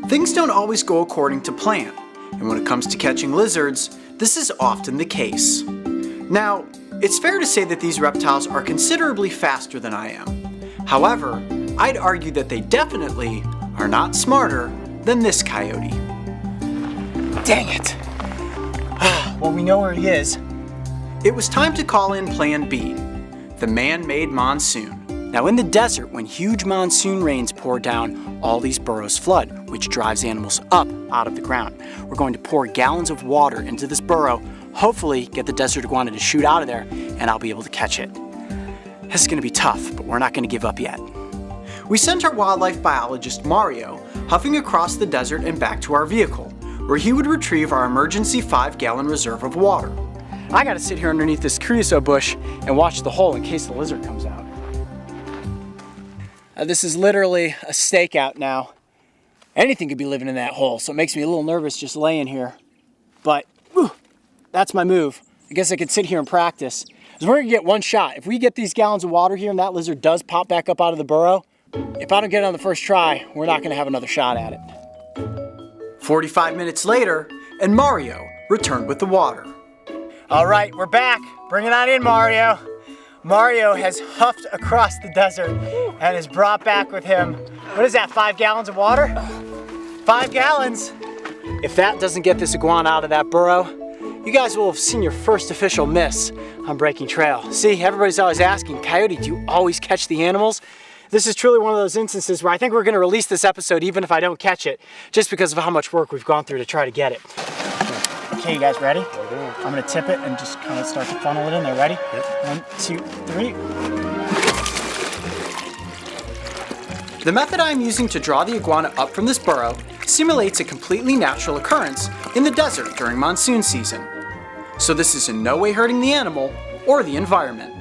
Things don't always go according to plan, and when it comes to catching lizards, this is often the case. Now, it's fair to say that these reptiles are considerably faster than I am. However, I'd argue that they definitely are not smarter than this coyote. Dang it! Well, we know where he is. It was time to call in Plan B, the man-made monsoon. Now in the desert, when huge monsoon rains pour down, all these burrows flood, which drives animals up out of the ground. We're going to pour gallons of water into this burrow, hopefully get the desert iguana to shoot out of there, and I'll be able to catch it. This is gonna be tough, but we're not gonna give up yet. We sent our wildlife biologist, Mario, huffing across the desert and back to our vehicle, where he would retrieve our emergency 5-gallon reserve of water. I gotta sit here underneath this creosote bush and watch the hole in case the lizard comes out. This is literally a stakeout now. Anything could be living in that hole, so it makes me a little nervous just laying here. But whew, that's my move. I guess I could sit here and practice. Because we're gonna get one shot. If we get these gallons of water here and that lizard does pop back up out of the burrow, if I don't get it on the first try, we're not gonna have another shot at it. 45 minutes later, and Mario returned with the water. All right, we're back. Bring it on in, Mario. Mario has huffed across the desert and has brought back with him, what is that, 5 gallons of water? 5 gallons. If that doesn't get this iguana out of that burrow, you guys will have seen your first official miss on Breaking Trail. See, everybody's always asking, Coyote, do you always catch the animals? This is truly one of those instances where I think we're gonna release this episode even if I don't catch it, just because of how much work we've gone through to try to get it. Okay, you guys ready? I'm gonna tip it and just kind of start to funnel it in there. Ready? Yep. 1, 2, 3. The method I'm using to draw the iguana up from this burrow simulates a completely natural occurrence in the desert during monsoon season. So this is in no way hurting the animal or the environment.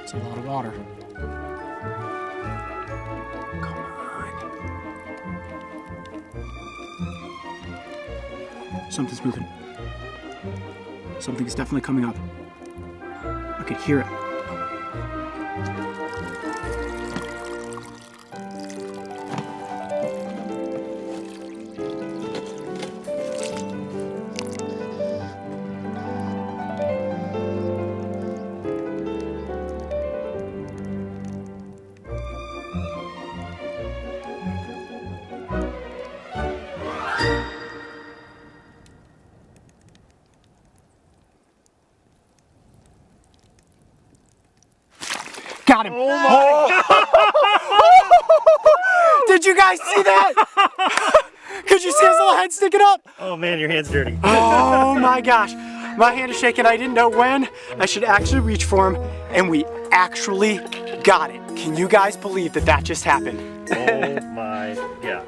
It's a lot of water. Something's moving. Something's definitely coming up. I could hear it. Got him. Oh my. Did you guys see that? Could you see his little head sticking up? Oh man, your hand's dirty. Oh my gosh. My hand is shaking. I didn't know when I should actually reach for him, and we actually got it. Can you guys believe that that just happened? Oh my gosh.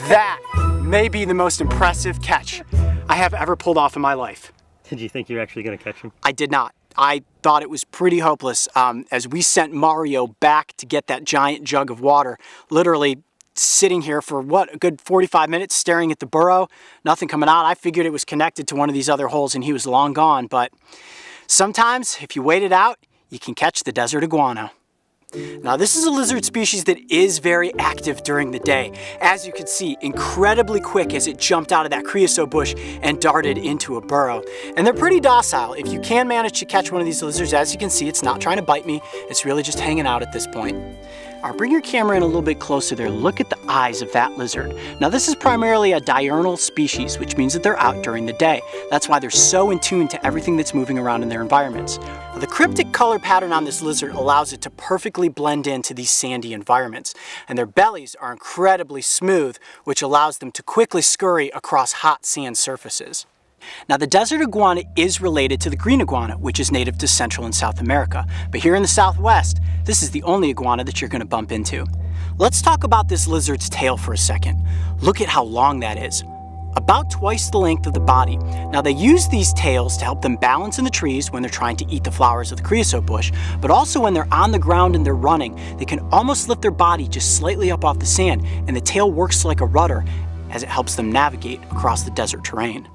That may be the most impressive catch I have ever pulled off in my life. Did you think you were actually going to catch him? I did not. I thought it was pretty hopeless as we sent Mario back to get that giant jug of water, literally sitting here for what, a good 45 minutes staring at the burrow, nothing coming out. I figured it was connected to one of these other holes and he was long gone, but sometimes if you wait it out, you can catch the desert iguana. Now this is a lizard species that is very active during the day. As you can see, incredibly quick as it jumped out of that creosote bush and darted into a burrow. And they're pretty docile. If you can manage to catch one of these lizards, as you can see, it's not trying to bite me. It's really just hanging out at this point. All right, bring your camera in a little bit closer there. Look at the eyes of that lizard. Now this is primarily a diurnal species, which means that they're out during the day. That's why they're so in tune to everything that's moving around in their environments. Now, the cryptic color pattern on this lizard allows it to perfectly blend into these sandy environments. And their bellies are incredibly smooth, which allows them to quickly scurry across hot sand surfaces. Now the desert iguana is related to the green iguana, which is native to Central and South America. But here in the Southwest, this is the only iguana that you're going to bump into. Let's talk about this lizard's tail for a second. Look at how long that is. About twice the length of the body. Now they use these tails to help them balance in the trees when they're trying to eat the flowers of the creosote bush, but also when they're on the ground and they're running, they can almost lift their body just slightly up off the sand, and the tail works like a rudder as it helps them navigate across the desert terrain.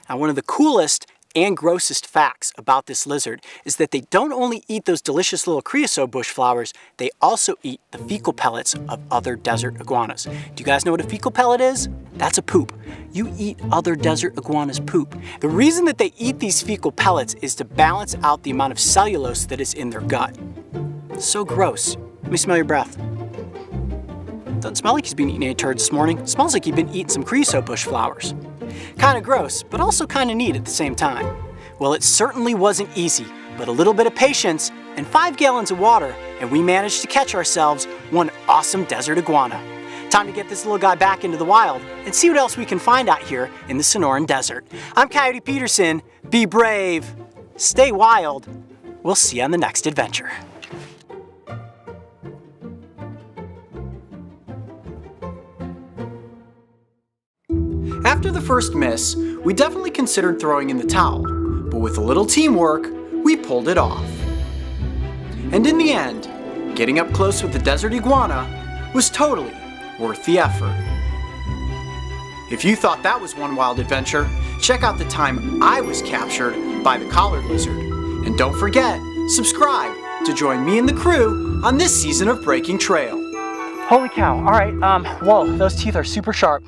Now, one of the coolest and grossest facts about this lizard is that they don't only eat those delicious little creosote bush flowers, they also eat the fecal pellets of other desert iguanas. Do you guys know what a fecal pellet is? That's a poop. You eat other desert iguanas' poop. The reason that they eat these fecal pellets is to balance out the amount of cellulose that is in their gut. So gross. Let me smell your breath. Doesn't smell like he's been eating any turds this morning. It smells like he's been eating some creosote bush flowers. Kinda gross, but also kinda neat at the same time. Well, it certainly wasn't easy, but a little bit of patience and 5 gallons of water, and we managed to catch ourselves one awesome desert iguana. Time to get this little guy back into the wild and see what else we can find out here in the Sonoran Desert. I'm Coyote Peterson. Be brave, stay wild. We'll see you on the next adventure. After the first miss, we definitely considered throwing in the towel, but with a little teamwork, we pulled it off. And in the end, getting up close with the desert iguana was totally worth the effort. If you thought that was one wild adventure, check out the time I was captured by the collared lizard. And don't forget, subscribe to join me and the crew on this season of Breaking Trail. Holy cow, all right, whoa, those teeth are super sharp.